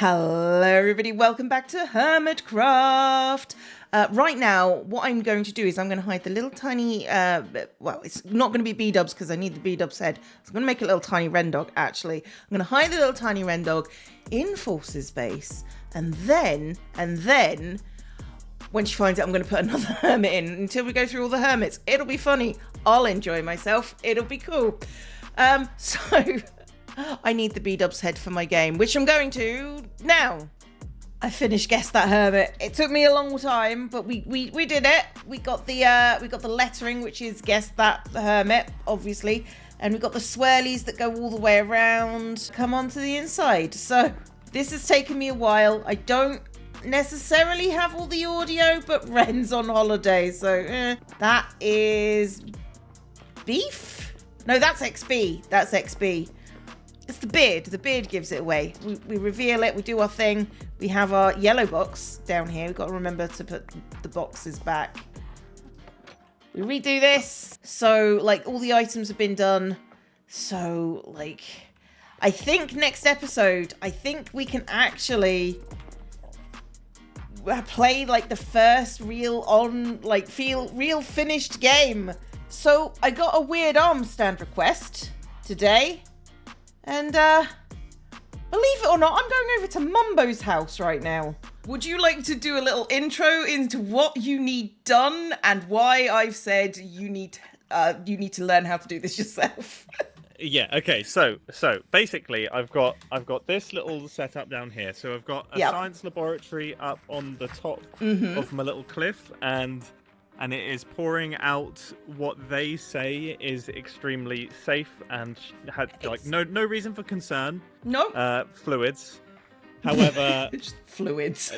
Hello everybody, welcome back to Hermitcraft. Right now, what I'm going to do is I'm going to hide the little tiny, well, it's not going to be B-dubs because I need the B-dubs head. So I'm going to make a little tiny wren dog, actually. I'm going to hide the little tiny wren dog in Force's base. And then, when she finds out, I'm going to put another hermit in until we go through all the hermits. It'll be funny. I'll enjoy myself. It'll be cool. So I need the B-dubs head for my game, which I'm going to now. I finished Guess That Hermit. It took me a long time, but we did it. We got the lettering, which is Guess That Hermit, obviously, and we got the swirlies that go all the way around, come onto the inside. So this has taken me a while. I don't necessarily have all the audio, but Ren's on holiday, so that is beef. No, that's XB. That's XB. It's the beard. The beard gives it away. We reveal it. We do our thing. We have our yellow box down here. We've got to remember to put the boxes back. We redo this. So, like, all the items have been done. So, like, I think next episode, I think we can actually play, like, the first real finished game. So, I got a weird arm stand request today. And, believe it or not, I'm going over to Mumbo'S house right now. Would you like to do a little intro into what you need done and why I've said you need to learn how to do this yourself? Yeah. Okay. So basically, I've got this little setup down here. So I've got a science laboratory up on the top of my little cliff, and it is pouring out what they say is extremely safe and had like no reason for concern. No. Fluids. However, just fluids.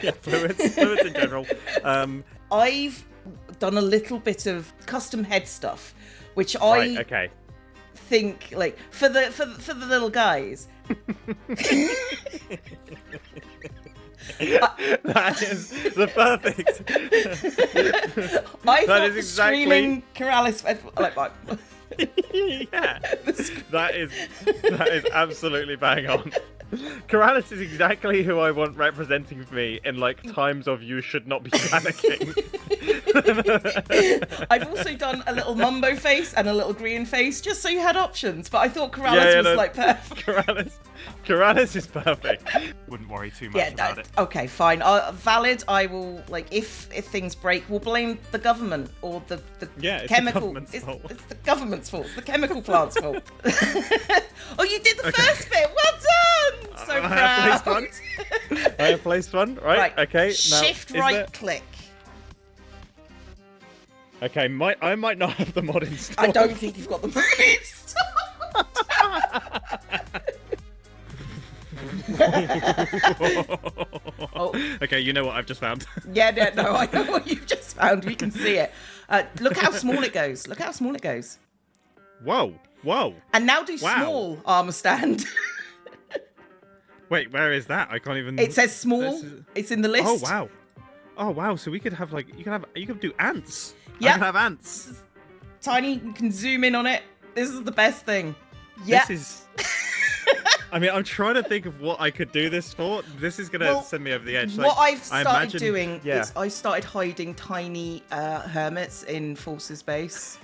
Yeah, fluids in general. I've done a little bit of custom head stuff, which I think like for the little guys. That is the perfect. I thought screaming Corrales like yeah, that is absolutely bang on. Corrales is exactly who I want representing me in like times of you should not be panicking. I've also done a little Mumbo face and a little green face just so you had options, but I thought Corrales was like perfect. Corrales is perfect. Wouldn't worry too much about it. Okay, fine. Valid. I will, like, if things break, we'll blame the government or the chemical. It's the government's fault. It's the chemical plant's fault. Oh, you did the first bit. Well done. So proud. I have placed one. Right. Okay. Now, shift right click. Okay. I might not have the mod installed. I don't think you've got the mod installed. Oh. Okay, you know what I've just found. No, I know what you've just found. We can see it. Look how small it goes. Whoa. And now do small armor stand. Wait, where is that? I can't even. It says small. It's in the list. Oh wow. So we could have like you could do ants. Yeah. I can have ants. Tiny. You can zoom in on it. This is the best thing. Yeah. This is. I mean, I'm trying to think of what I could do this for. This is going to send me over the edge. What I've started doing is I started hiding tiny hermits in Force's base.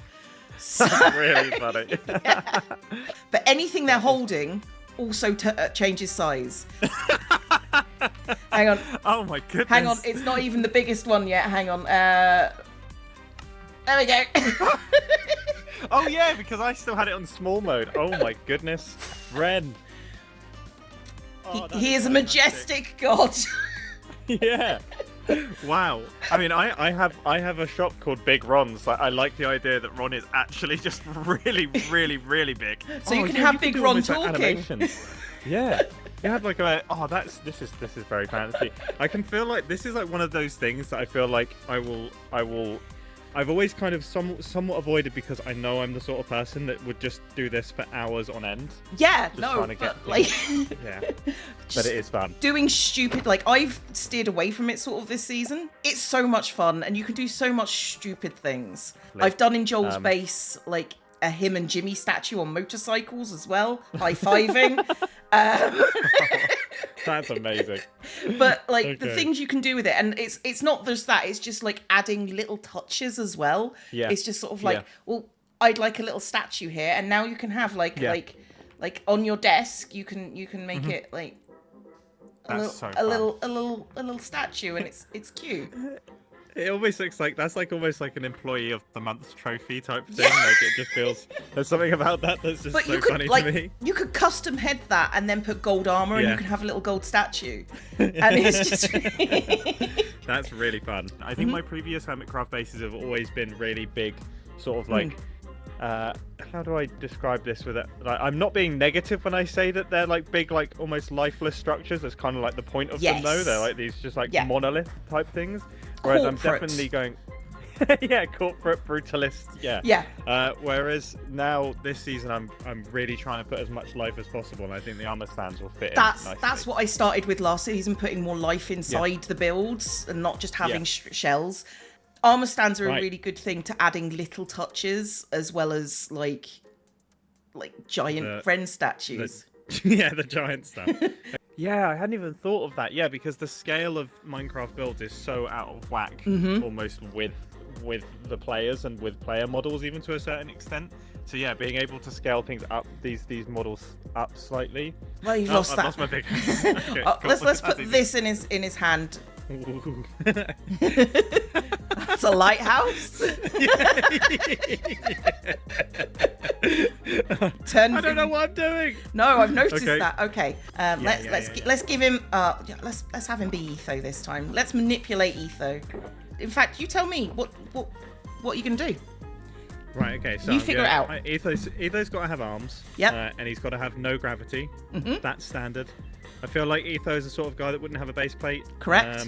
So, that's really funny. Yeah. But anything they're holding also changes size. Hang on. Oh my goodness. Hang on. It's not even the biggest one yet. Hang on. There we go. Oh yeah, because I still had it on small mode. Oh my goodness. Ren. He is a majestic god. Yeah. Wow. I mean, I have a shop called Big Ron's. I like the idea that Ron is actually just really, really, really big. So you can have Big Ron talking. Yeah. You have like this is very fancy. I can feel like this is like one of those things that I feel like I've always kind of somewhat avoided because I know I'm the sort of person that would just do this for hours on end. Yeah, but it is fun. Doing stupid, like I've steered away from it sort of this season. It's so much fun and you can do so much stupid things. I've done in Joel's base, like a him and Jimmy statue on motorcycles as well, high-fiving. That's amazing. But like the things you can do with it, and it's not just that, it's just like adding little touches as well. Yeah. It's just sort of like, well, I'd like a little statue here, and now you can have like on your desk, you can make it like a little statue, and it's cute. It almost looks like that's like almost like an employee of the month trophy type thing. Like it just feels there's something about that that's just so funny to me. You could custom head that and then put gold armor, and you can have a little gold statue. And it's just that's really fun. I think my previous Hermitcraft bases have always been really big, sort of like. How do I describe this with it? Like, I'm not being negative when I say that they're like big, like almost lifeless structures. That's kind of like the point of them, though. They're like these just like monolith type things. Whereas I'm definitely going, corporate brutalist, whereas now this season I'm really trying to put as much life as possible, and I think the armor stands will fit. That's what I started with last season, putting more life inside the builds and not just having shells. Armor stands are a really good thing to adding little touches as well as like giant friend statues. The giant stuff. Yeah, I hadn't even thought of that. Yeah, because the scale of Minecraft builds is so out of whack, almost with the players and with player models, even to a certain extent. So yeah, being able to scale things up, these models up slightly. Well, you've lost that. I've lost my big. Okay, cool. Let's put this in his hand. That's a lighthouse. I don't know what I'm doing. No, I've noticed that. Okay, let's give him. Let's have him be Etho this time. Let's manipulate Etho. In fact, you tell me what you can do. Right. Okay. So you figure it out. Etho's got to have arms. Yep. And he's got to have no gravity. That's standard. I feel like Etho is the sort of guy that wouldn't have a base plate. Correct.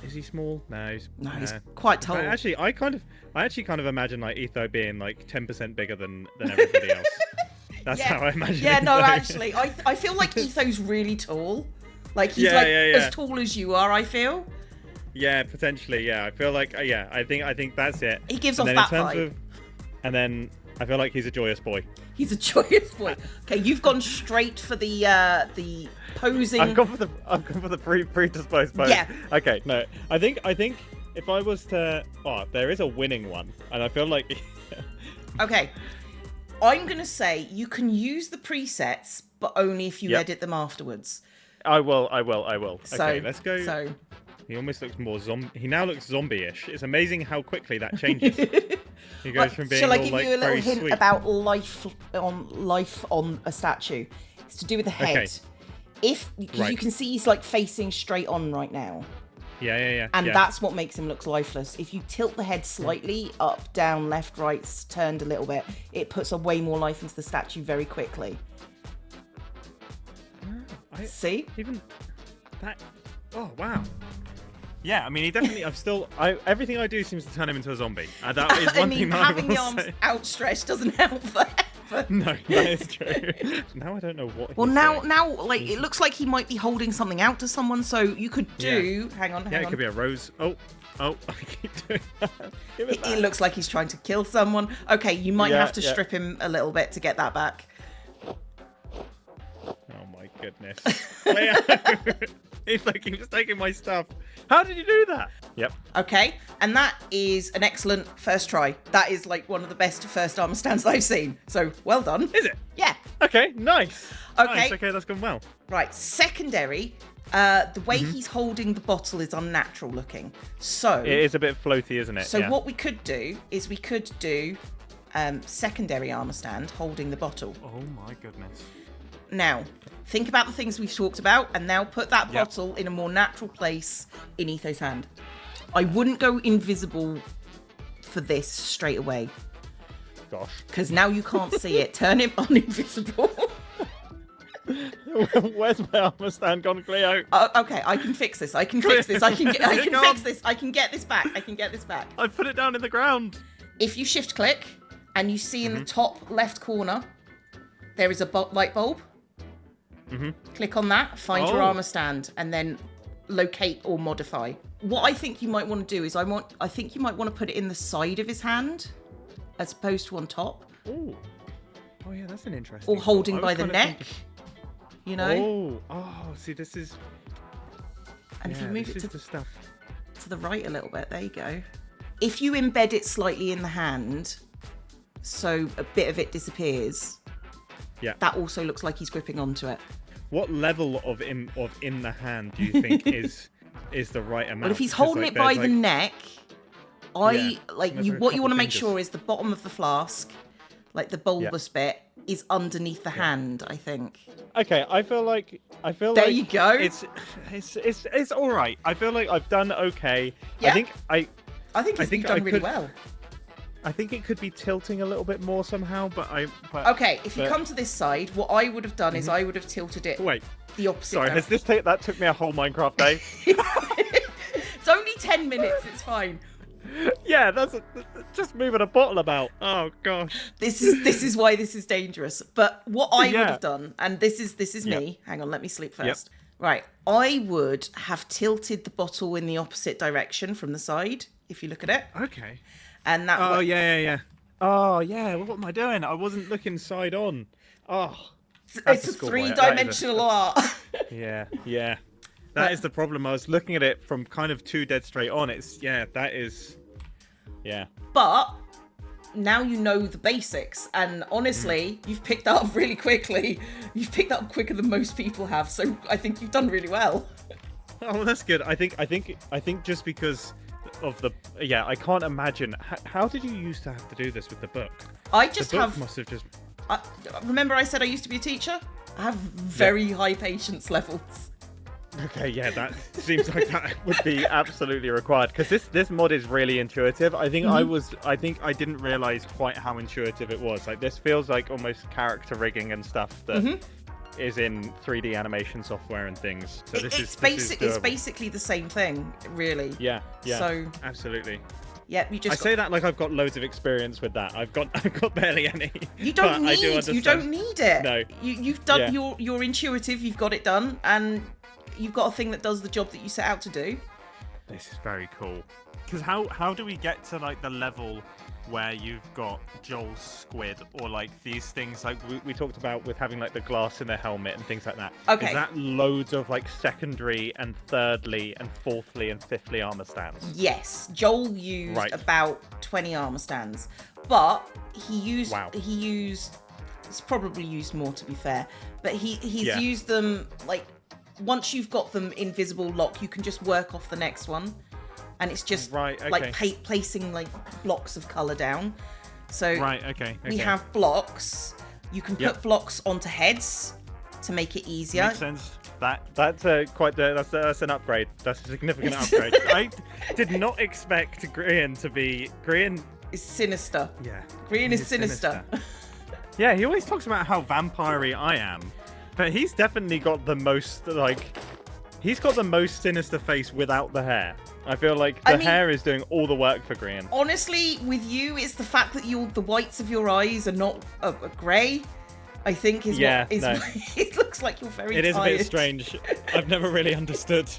Is he small? No, he's quite tall. I actually kind of imagine like Etho being like 10% bigger than everybody else. That's how I imagine. Yeah, no, actually, I feel like Etho's really tall. Like he's as tall as you are. I feel. Yeah, potentially. Yeah, I feel like. I think that's it. He gives off that vibe. And then I feel like he's a joyous boy. He's a joyous boy. Okay, you've gone straight for the posing. I've gone for the predisposed pose. Yeah. Okay. No, I think if I was to, there is a winning one, and I feel like. Okay, I'm gonna say you can use the presets, but only if you edit them afterwards. I will. Okay, let's go. So. He almost looks more zombie. He now looks zombie-ish. It's amazing how quickly that changes. He goes from being Shall I all, give like, you a little very hint sweet. about life on a statue? It's to do with the head. Okay. Because you can see he's like facing straight on right now. Yeah. And that's what makes him look lifeless. If you tilt the head slightly, up, down, left, right, turned a little bit, it puts a way more life into the statue very quickly. See? Even that. Oh wow. Yeah, I mean, he definitely. Everything I do seems to turn him into a zombie. That is one thing that having the arms outstretched doesn't help that. No, that is true. Now I don't know what. Well, now, like it looks like he might be holding something out to someone. So you could do. Hang on. Yeah, it could be a rose. Oh, I keep doing that. It looks like he's trying to kill someone. Okay, you might have to strip him a little bit to get that back. Oh my goodness. He's like, just taking my stuff. How did you do that? Yep. Okay, and that is an excellent first try. That is like one of the best first armor stands I've seen. So well done. Is it? Yeah. Okay, nice. Okay. Nice. Okay, that's gone well. Right, secondary. The way he's holding the bottle is unnatural looking. So it is a bit floaty, isn't it? So what we could do is secondary armor stand holding the bottle. Oh my goodness. Now, think about the things we've talked about, and now put that bottle in a more natural place in Etho's hand. I wouldn't go invisible for this straight away. Gosh. Because now you can't see it. Turn him on invisible. Where's my armor stand gone, Cleo? Okay, I can fix this. I can fix this. I can fix this. I can get this back. I put it down in the ground. If you shift click and you see in the top left corner, there is a light bulb. Click on that, find your armor stand, and then locate or modify. What I think you might want to do is I think you might want to put it in the side of his hand as opposed to on top. Oh yeah, that's an interesting. Or holding by the neck. you know? See, this is... And if you move it the stuff. to the right a little bit, there you go. If you embed it slightly in the hand, so a bit of it disappears, that also looks like he's gripping onto it. What level of in the hand do you think is the right amount? Well, if he's holding it by the neck, what you want to make sure is the bottom of the flask, like the bulbous bit, is underneath the hand, I think. Okay, I feel like there you go. It's all right. I feel like I've done okay. Yeah. I think you've done really well. I think it could be tilting a little bit more somehow, but okay, if you come to this side, what I would have done is I would have tilted it the opposite direction. That took me a whole Minecraft day. It's only 10 minutes, it's fine. Yeah, that's just moving a bottle about. Oh gosh. This is why this is dangerous. But what I would have done, and this is me. Hang on, let me sleep first. Yep. Right, I would have tilted the bottle in the opposite direction from the side. If you look at it. Okay. And that. Oh yeah. Oh yeah. What am I doing? I wasn't looking side on. Oh. It's a 3-dimensional art. Yeah. That is the problem. I was looking at it from kind of 2 dead straight on. That is. Yeah. But now you know the basics, and honestly, you've picked that up really quickly. You've picked that up quicker than most people have, so I think you've done really well. Oh, that's good. I think just because of the I can't imagine. How did you used to have to do this with the book? Must have just. Remember, I said I used to be a teacher. I have very high patience levels. Okay, yeah, that seems like that would be absolutely required, because this mod is really intuitive. I think I didn't realize quite how intuitive it was. Like, this feels like almost character rigging and stuff that is in 3D animation software and things. So it's basically the same thing, really. Yeah. So absolutely. Yeah, I say that like I've got loads of experience with that. I've got barely any. You don't need it. No. You've done you're intuitive. You've got it done, and you've got a thing that does the job that you set out to do. This is very cool. Because how do we get to like the level where you've got Joel's squid, or like these things like we talked about with having like the glass in their helmet and things like that? Okay. Is that loads of like secondary and thirdly and fourthly and fifthly armor stands? Yes. Joel used about 20 armor stands, but he's probably used more, to be fair, but he's used them like, once you've got them invisible lock, you can just work off the next one, and it's just like placing like blocks of color down. So we have blocks. You can put blocks onto heads to make it easier. Makes sense. That's an upgrade. That's a significant upgrade. I did not expect Grian to be is sinister. Yeah, Grian is sinister. Yeah, he always talks about how vampire-y I am. But he's definitely got the most, sinister face without the hair. I feel like the hair is doing all the work for Grian. Honestly, with you, it's the fact that the whites of your eyes are not grey, I think is it looks like you're very tired. It is a bit strange. I've never really understood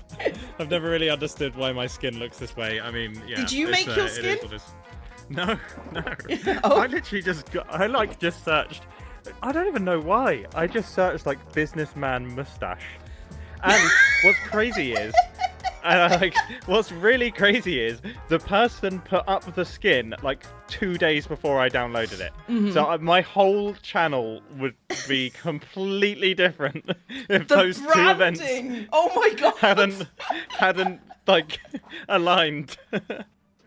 why my skin looks this way. I mean, yeah. Did you make your skin? No. Oh. I literally just searched. I don't even know why. I just searched like businessman mustache, and what's really crazy is the person put up the skin like 2 days before I downloaded it. So my whole channel would be completely different if those two events oh my god hadn't like aligned.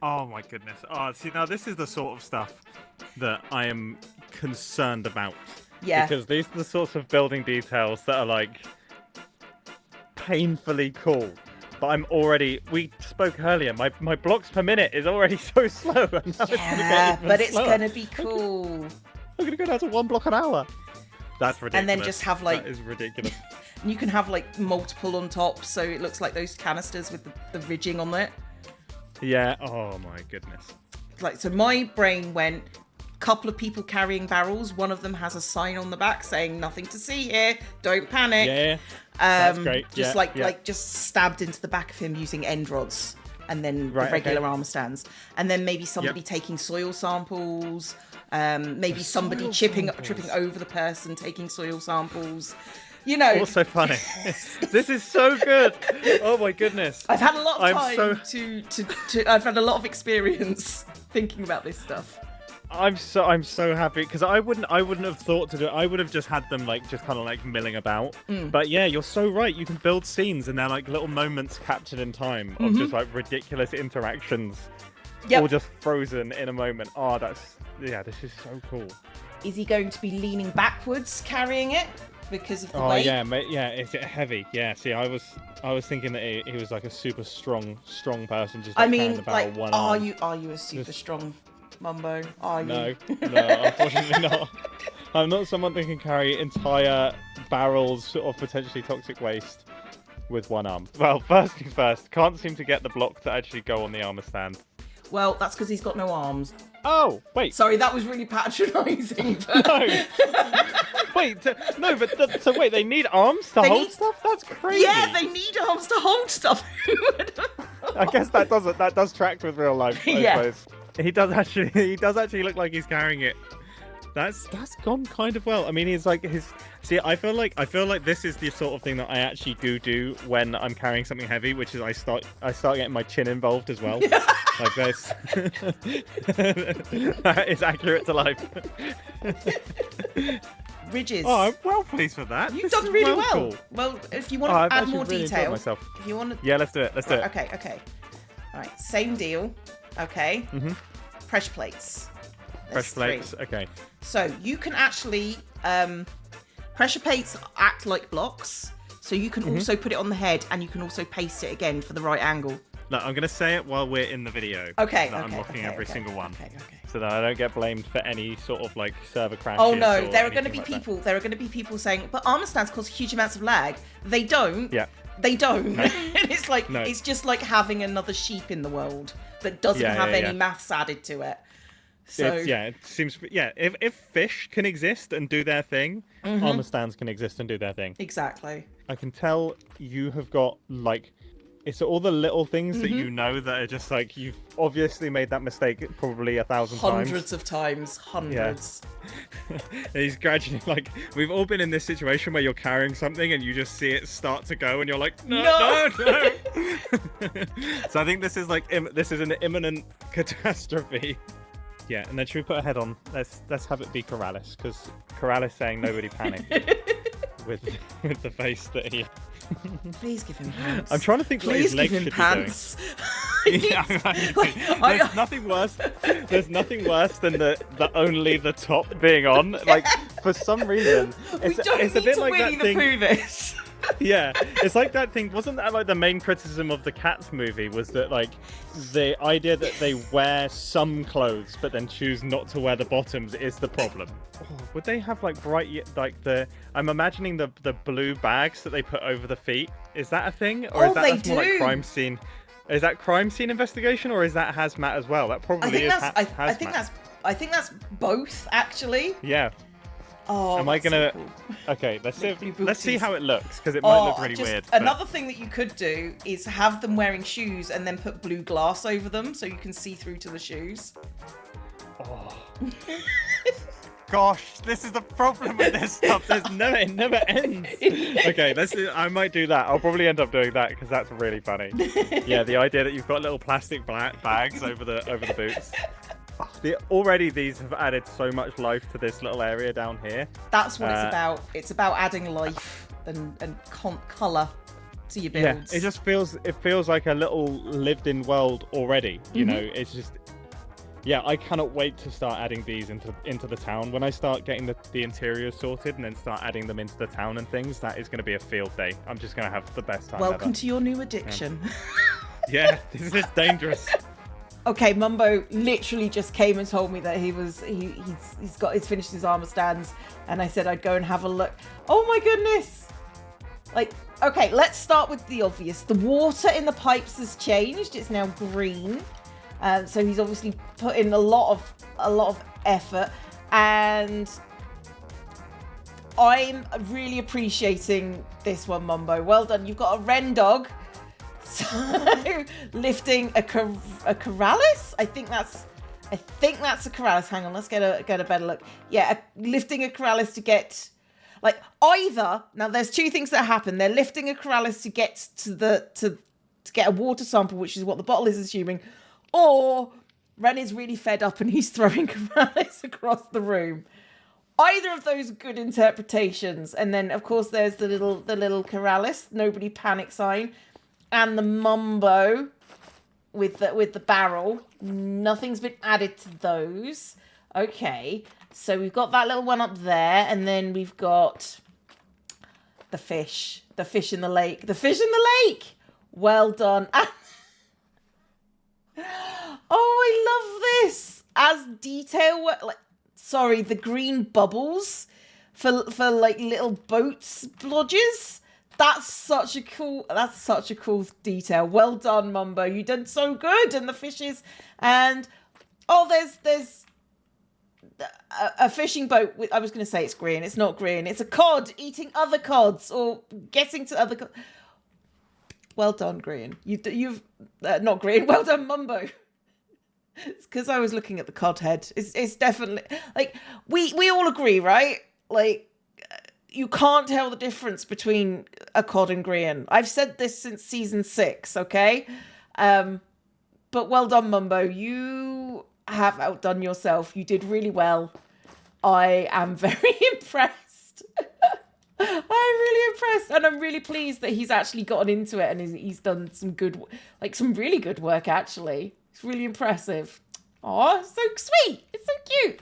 Oh my goodness. Oh, see, now this is the sort of stuff that I am concerned about. Yeah. Because these are the sorts of building details that are like painfully cool. But we spoke earlier, my blocks per minute is already so slow. And it's going to be cool. I'm going to go down to 1 block an hour. That's ridiculous. And then just have like... That is ridiculous. And you can have like multiple on top, so it looks like those canisters with the ridging on it. Yeah, oh my goodness. Like, so my brain went, couple of people carrying barrels. One of them has a sign on the back saying "Nothing to see here. Don't panic." Yeah, that's great. Just just stabbed into the back of him using end rods, and then the regular armor stands, and then maybe somebody taking soil samples. Maybe somebody tripping over the person taking soil samples. You know. Also funny. This is so good. Oh my goodness. I've had a lot of time to I've had a lot of experience thinking about this stuff. I'm so happy because I wouldn't have thought to do it. I would have just had them like just kind of like milling about. But yeah, you're so right. You can build scenes and they're like little moments captured in time of just like ridiculous interactions, all just frozen in a moment. Oh, this is so cool. Is he going to be leaning backwards carrying it because of the weight? Oh yeah, is it heavy? Yeah. See, I was thinking that he was like a super strong person. Just carrying the barrel one arm. Are you a super strong Mumbo? Are you? No, unfortunately not. I'm not someone that can carry entire barrels of potentially toxic waste with one arm. Well, first things first, can't seem to get the block to actually go on the armor stand. Well, that's because he's got no arms. Oh, wait. Sorry, that was really patronising. No. Wait, so wait, they need arms to hold stuff? That's crazy. Yeah, they need arms to hold stuff. I guess that does track with real life, I suppose. He does actually look like he's carrying it. That's gone kind of well. I mean, see, I feel like this is the sort of thing that I actually do when I'm carrying something heavy, which is I start getting my chin involved as well. Like this. That is accurate to life. Ridges. Oh, I'm well pleased with that. You've done really well. Cool. Well, if you want to add more really detail, if you want to... Yeah, let's do it. Okay. All right, same deal. Okay. Pressure plates. Pressure plates. Okay. So you can actually pressure plates act like blocks. So you can also put it on the head, and you can also paste it again for the right angle. No, I'm gonna say it while we're in the video. Okay. I'm locking every single one. Okay. So that I don't get blamed for any sort of like server crashes. Oh no, there are going to be people. There are going to be people saying, "But armor stands cause huge amounts of lag." They don't. Yeah. They don't. No. It's like it's just like having another sheep in the world that doesn't have any maths added to it. So it seems if fish can exist and do their thing, armor stands can exist and do their thing. Exactly. I can tell you have got like it's all the little things that you know that are just like you've obviously made that mistake probably 1,000 times. Hundreds of times. Hundreds. Yeah. He's gradually like we've all been in this situation where you're carrying something and you just see it start to go and you're like no. So I think this is an imminent catastrophe. Yeah, and then should we put a head on? Let's have it be Corrales, because Corrales saying nobody panic with the face that he. Please give him pants. I'm trying to think what his legs should pants. Be doing. There's nothing worse. There's nothing worse than the only the top being on. Like for some reason, it's a bit like that thing. This. Yeah, it's like that thing. Wasn't that like the main criticism of the Cats movie? Was that like the idea that they wear some clothes but then choose not to wear the bottoms is the problem? Oh, would they have like bright I'm imagining the blue bags that they put over the feet. Is that a thing, or is that's more like crime scene? Is that crime scene investigation, or is that hazmat as well? That probably is hazmat. I think that's both actually. Yeah. Oh, am I gonna? So cool. Okay, let's see how it looks, because it might look really weird. Another thing that you could do is have them wearing shoes and then put blue glass over them so you can see through to the shoes. Oh. Gosh, this is the problem with this stuff. It never ends. Okay, I might do that. I'll probably end up doing that because that's really funny. Yeah, the idea that you've got little plastic bags over the boots. Already these have added so much life to this little area down here. That's what it's about. It's about adding life and colour to your builds. Yeah, it feels like a little lived-in world already. You know, it's just. Yeah, I cannot wait to start adding these into the town. When I start getting the interiors sorted and then start adding them into the town and things, that is going to be a field day. I'm just going to have the best time Welcome ever. to your new addiction. Yeah, this is dangerous. Okay, Mumbo literally just came and told me that he's finished his armor stands, and I said I'd go and have a look. Oh my goodness! Like, okay, let's start with the obvious. The water in the pipes has changed. It's now green. So he's obviously put in a lot of effort, and I'm really appreciating this one, Mumbo. Well done. You've got a wren dog. So lifting a Corrales? I think that's a Corrales. Hang on, let's get a better look. Yeah, lifting a Corrales to get Like either now, there's two things that happen. They're lifting a Corrales to get to get a water sample, which is what the bottle is assuming, or Ren is really fed up and he's throwing Corrales across the room. Either of those are good interpretations. And then, of course, there's the little Corrales, nobody panic sign, and the Mumbo with the barrel. Nothing's been added to those. Okay, so we've got that little one up there, and then we've got the fish in the lake. The fish in the lake! Well done. Oh, I love this. As detail work, like, sorry, the green bubbles for like little boat splodges. That's such a cool detail. Well done, Mumbo. You did so good. And the fishes, and oh, there's a fishing boat with, I was going to say it's green. It's not green. It's a cod eating other cods or getting to other. Well done, Green. You've not Green. Well done, Mumbo. It's because I was looking at the cod head. It's definitely like we all agree, right? Like you can't tell the difference between a cod and Green. I've said this since season 6, okay? But well done, Mumbo. You have outdone yourself. You did really well. I am very impressed. I'm really impressed, and I'm really pleased that he's actually gotten into it and he's done some really good work, actually. It's really impressive. Oh, so sweet. It's so cute.